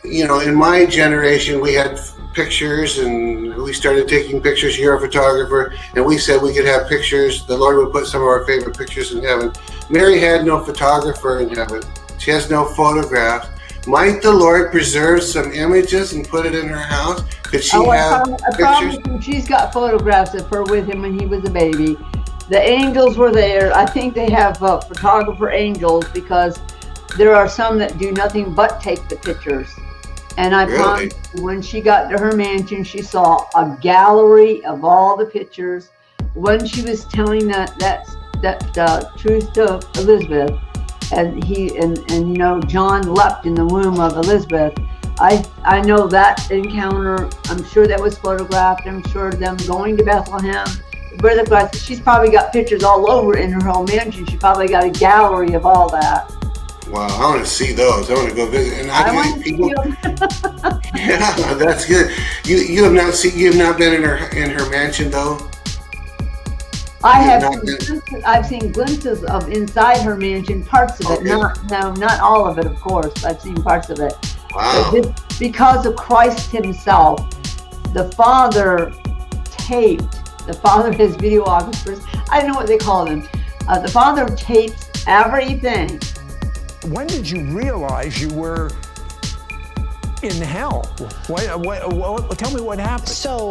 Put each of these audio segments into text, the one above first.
in my generation, we had pictures, and we started taking pictures. You're a photographer, and we said we could have pictures. The Lord would put some of our favorite pictures in heaven. Mary had no photographer in heaven. She has no photographs. Might the Lord preserve some images and put it in her house? Could she have I promise you, she's got photographs of her with him when he was a baby. The angels were there. I think they have photographer angels, because there are some that do nothing but take the pictures. And I promise you, when she got to her mansion, she saw a gallery of all the pictures. When she was telling that truth to Elizabeth, and John leapt in the womb of Elizabeth. I know that encounter. I'm sure that was photographed. I'm sure them going to Bethlehem. Brother Christ, she's probably got pictures all over in her whole mansion. She probably got a gallery of all that. Wow, I want to see those. I want to go visit. And I want people. Yeah, that's good. You have not been in her mansion though. I've seen glimpses of inside her mansion, parts of it. Not all of it, of course. I've seen parts of it. Wow. But because of Christ himself, the Father has videographers. I don't know what they call them. The Father tapes everything. When did you realize you were in hell? Tell me what happened. So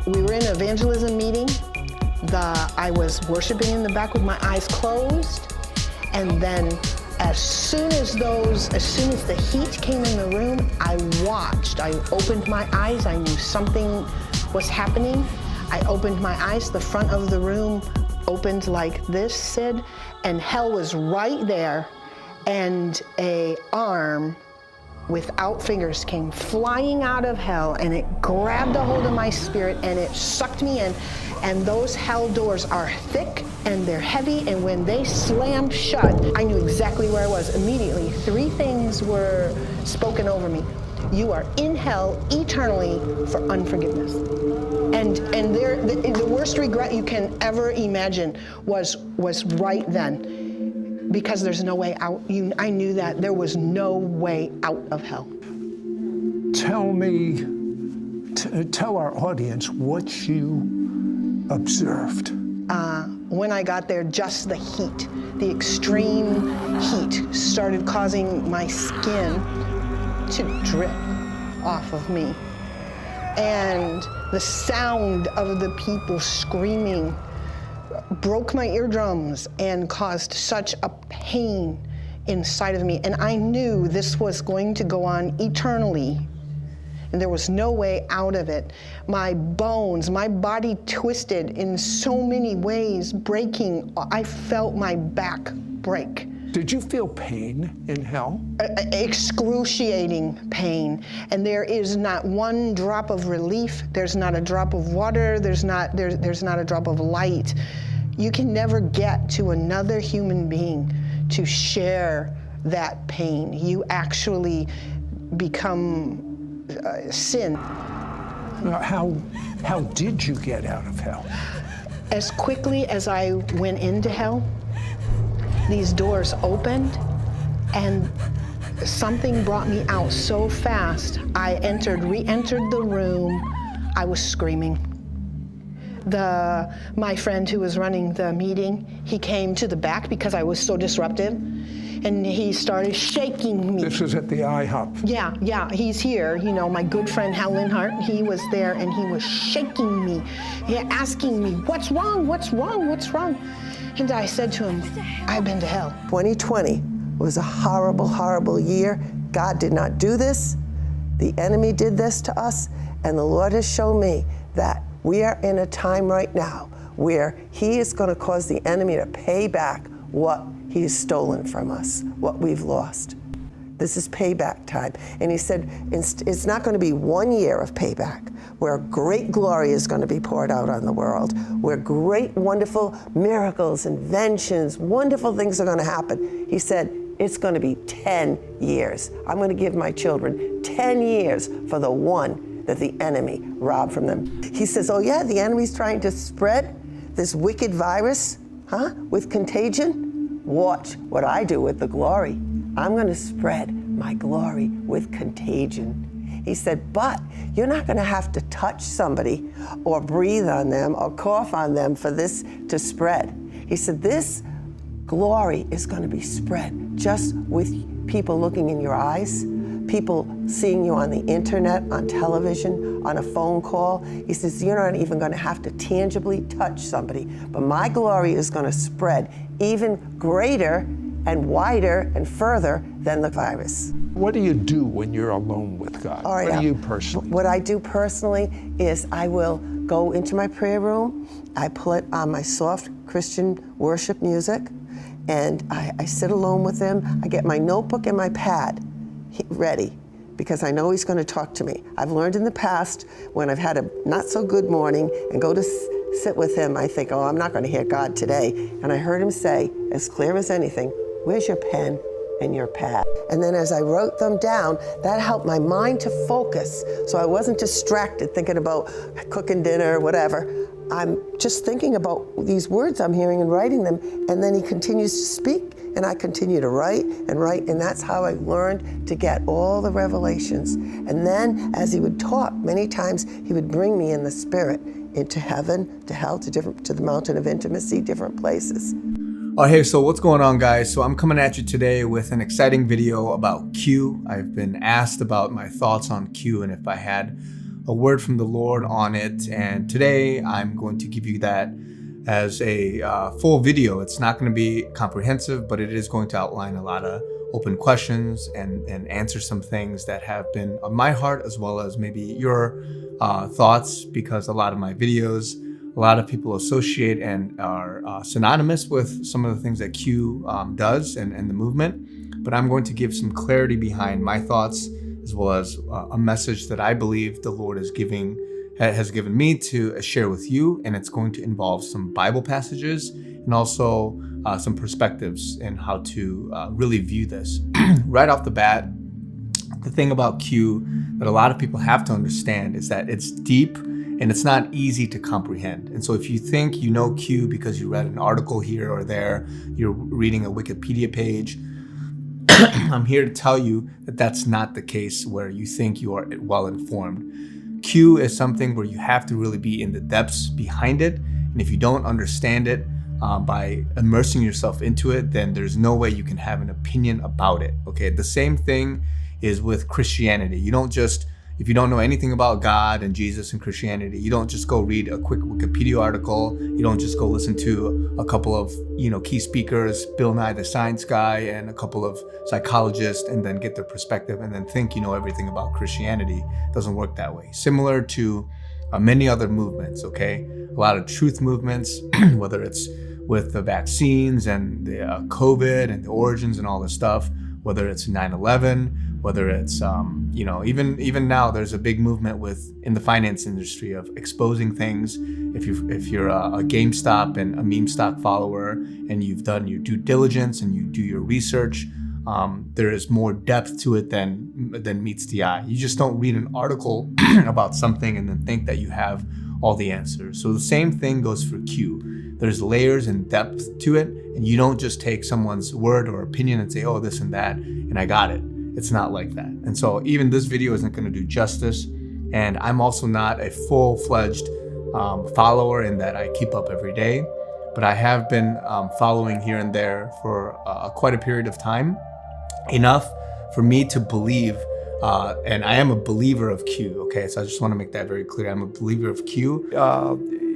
we were in an evangelism meeting. I was worshiping in the back with my eyes closed, and then as soon as the heat came in the room, I opened my eyes. I knew something was happening. I opened my eyes. The front of the room opened like this, Sid, and hell was right there, and a arm without fingers came flying out of hell, and it grabbed a hold of my spirit, and it sucked me in. And those hell doors are thick and they're heavy, and when they slammed shut, I knew exactly where I was. Immediately, 3 things were spoken over me. You are in hell eternally for unforgiveness. And the worst regret you can ever imagine was right then, because there's no way out. I knew that there was no way out of hell. Tell our audience what you observed. When I got there, just the heat, the extreme heat started causing my skin to drip off of me. And the sound of the people screaming broke my eardrums and caused such a pain inside of me. And I knew this was going to go on eternally, and there was no way out of it. My bones, my body twisted in so many ways, breaking. I felt my back break. Did you feel pain in hell? Excruciating pain. And there is not one drop of relief. There's not a drop of water. There's not a drop of light. You can never get to another human being to share that pain. You actually become sin. How did you get out of hell? As quickly as I went into hell, these doors opened and something brought me out so fast. I re-entered the room. I was screaming. My friend who was running the meeting, he came to the back because I was so disruptive. And he started shaking me. This was at the IHOP. Yeah, he's here. My good friend Hal Linhart, he was there, and he was shaking me, asking me, what's wrong? And I said to him, I've been to hell. 2020 was a horrible, horrible year. God did not do this. The enemy did this to us, and the Lord has shown me that we are in a time right now where he is going to cause the enemy to pay back what he's stolen from us, what we've lost. This is payback time. And he said, it's not going to be 1 year of payback, where great glory is going to be poured out on the world, where great, wonderful miracles, inventions, wonderful things are going to happen. He said, it's going to be 10 years. I'm going to give my children 10 years for the one that the enemy robbed from them. He says, oh yeah, the enemy's trying to spread this wicked virus, with contagion. Watch what I do with the glory. I'm going to spread my glory with contagion. He said, but you're not going to have to touch somebody or breathe on them or cough on them for this to spread. He said, this glory is going to be spread just with people looking in your eyes, people seeing you on the internet, on television, on a phone call. He says, you're not even going to have to tangibly touch somebody, but my glory is going to spread even greater and wider and further than the virus. What do you do when you're alone with God? All right, what do you personally? What I do personally is I will go into my prayer room, I put on my soft Christian worship music, and I sit alone with him. I get my notebook and my pad ready, because I know he's going to talk to me. I've learned in the past when I've had a not so good morning and go to sit with him, I think, oh, I'm not going to hear God today. And I heard him say, as clear as anything, where's your pen and your pad? And then as I wrote them down, that helped my mind to focus. So I wasn't distracted thinking about cooking dinner, whatever. I'm just thinking about these words I'm hearing and writing them. And then he continues to speak, and I continue to write, and that's how I learned to get all the revelations. And then as he would talk, many times he would bring me in the spirit into heaven, to hell, to the mountain of intimacy, different places. Oh, hey, so what's going on, guys? So I'm coming at you today with an exciting video about Q. I've been asked about my thoughts on Q and if I had a word from the Lord on it. And today I'm going to give you that as a full video. It's not going to be comprehensive, but it is going to outline a lot of open questions and answer some things that have been on my heart, as well as maybe your thoughts, because a lot of my videos, a lot of people associate and are synonymous with some of the things that Q does and the movement. But I'm going to give some clarity behind my thoughts, as well as a message that I believe the Lord has given me to share with you. And it's going to involve some Bible passages and also some perspectives in how to really view this. Right off the bat, the thing about Q that a lot of people have to understand is that it's deep and it's not easy to comprehend. And so if you think you know Q because you read an article here or there, you're reading a Wikipedia page, I'm here to tell you that that's not the case where you think you are well informed. Q is something where you have to really be in the depths behind it. And if you don't understand it by immersing yourself into it, then there's no way you can have an opinion about it. Okay, the same thing is with Christianity. You don't just, if you don't know anything about God and Jesus and Christianity, you don't just go read a quick Wikipedia article. You don't just go listen to a couple of, key speakers, Bill Nye the Science Guy, and a couple of psychologists, and then get their perspective and then think you know everything about Christianity. It doesn't work that way. Similar to many other movements, okay? A lot of truth movements, whether it's with the vaccines and the COVID and the origins and all this stuff, whether it's 9/11, whether it's, even now there's a big movement in the finance industry of exposing things. If you're a GameStop and a meme stock follower and you've done your due diligence and you do your research, there is more depth to it than meets the eye. You just don't read an article about something and then think that you have all the answers. So the same thing goes for Q. There's layers and depth to it, and you don't just take someone's word or opinion and say, oh, this and that, and I got it. It's not like that. And so even this video isn't going to do justice. And I'm also not a full-fledged follower in that I keep up every day, but I have been following here and there for quite a period of time, enough for me to believe, and I am a believer of Q, okay? So I just want to make that very clear. I'm a believer of Q.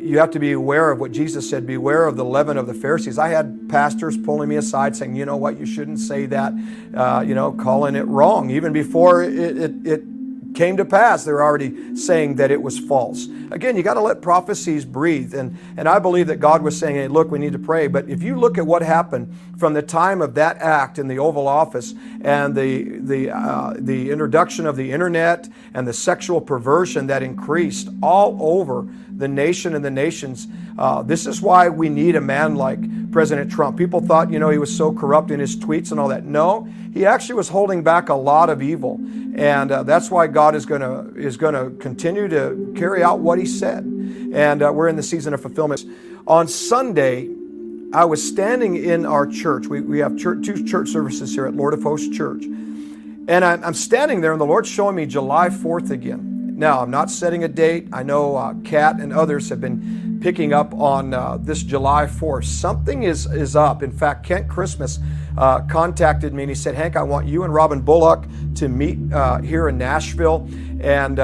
You have to be aware of what Jesus said, beware of the leaven of the Pharisees. I had pastors pulling me aside saying, you know what, you shouldn't say that, calling it wrong. Even before it came to pass, they're already saying that it was false. Again, you got to let prophecies breathe. And I believe that God was saying, hey, look, we need to pray. But if you look at what happened from the time of that act in the Oval Office and the introduction of the internet and the sexual perversion that increased all over the nation and the nations, this is why we need a man like President Trump. People thought, he was so corrupt in his tweets and all that. No, he actually was holding back a lot of evil. And that's why God is going to continue to carry out what he said. And we're in the season of fulfillment. On Sunday, I was standing in our church. We have two church services here at Lord of Hosts Church. And I'm standing there, and the Lord's showing me July 4th again. Now, I'm not setting a date. I know Kat and others have been picking up on this July 4th. Something is up. In fact, Kent Christmas contacted me, and he said, Hank, I want you and Robin Bullock to meet here in Nashville and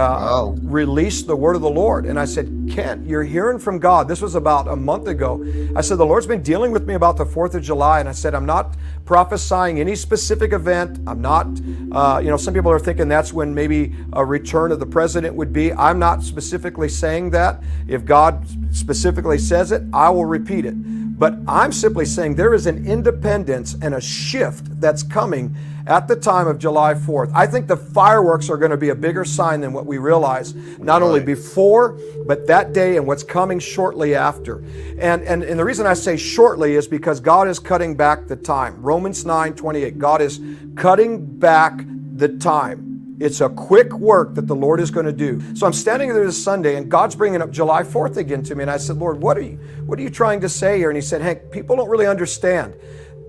release the word of the Lord. And I said, Kent, you're hearing from God. This was about a month ago. I said, the Lord's been dealing with me about the 4th of July. And I said, I'm not prophesying any specific event. I'm not, some people are thinking that's when maybe a return of the president would be. I'm not specifically saying that. If God specifically says it, I will repeat it. But I'm simply saying there is an independence and a shift that's coming at the time of July 4th. I think the fireworks are going to be a bigger sign than what we realize, not only before, but that day and what's coming shortly after. And the reason I say shortly is because God is cutting back the time. Romans 9:28, God is cutting back the time. It's a quick work that the Lord is going to do. So I'm standing there this Sunday, and God's bringing up July 4th again to me. And I said, Lord, what are you trying to say here? And he said, Hank, people don't really understand.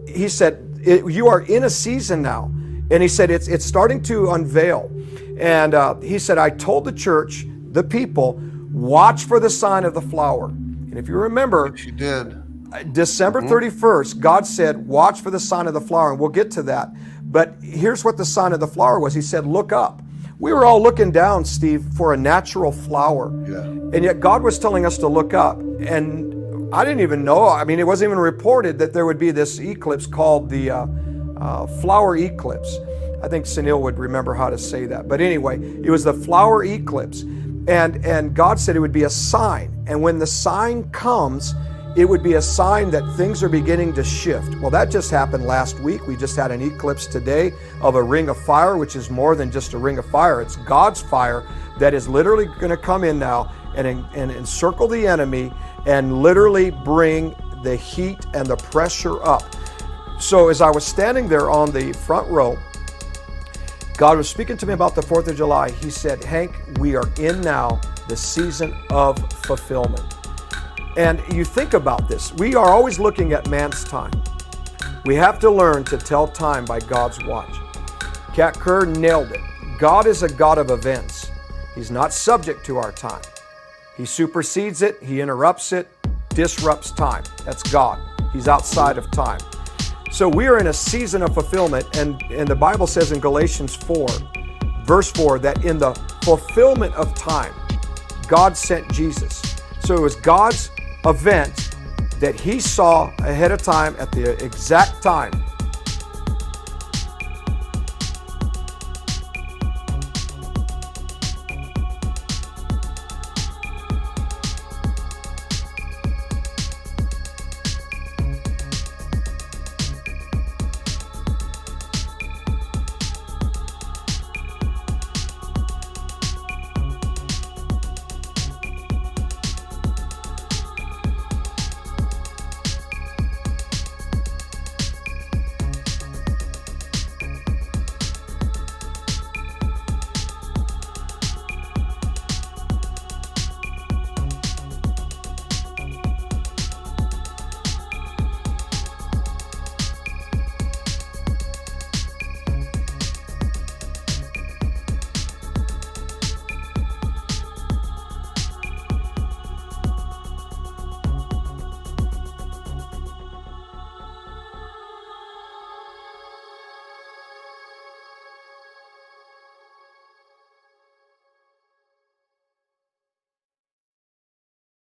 He said, you are in a season now. And he said, it's starting to unveil. And he said, I told the church, the people, watch for the sign of the flower. And if you remember, She did. December 31st, God said, watch for the sign of the flower. And we'll get to that. But here's what the sign of the flower was. He said, look up. We were all looking down, Steve, for a natural flower. Yeah. And yet God was telling us to look up. And I didn't even know. I mean, it wasn't even reported that there would be this eclipse called the flower eclipse. I think Sunil would remember how to say that. But anyway, it was the flower eclipse. And God said it would be a sign. And when the sign comes, it would be a sign that things are beginning to shift. Well, that just happened last week. We just had an eclipse today of a ring of fire, which is more than just a ring of fire. It's God's fire that is literally going to come in now and encircle the enemy and literally bring the heat and the pressure up. So as I was standing there on the front row, God was speaking to me about the 4th of July. He said, Hank, we are in now the season of fulfillment. And you think about this. We are always looking at man's time. We have to learn to tell time by God's watch. Kat Kerr nailed it. God is a God of events. He's not subject to our time. He supersedes it, he interrupts it, disrupts time. That's God. He's outside of time. So we are in a season of fulfillment, and the Bible says in Galatians 4, verse 4, that in the fulfillment of time, God sent Jesus. So it was God's event that he saw ahead of time at the exact time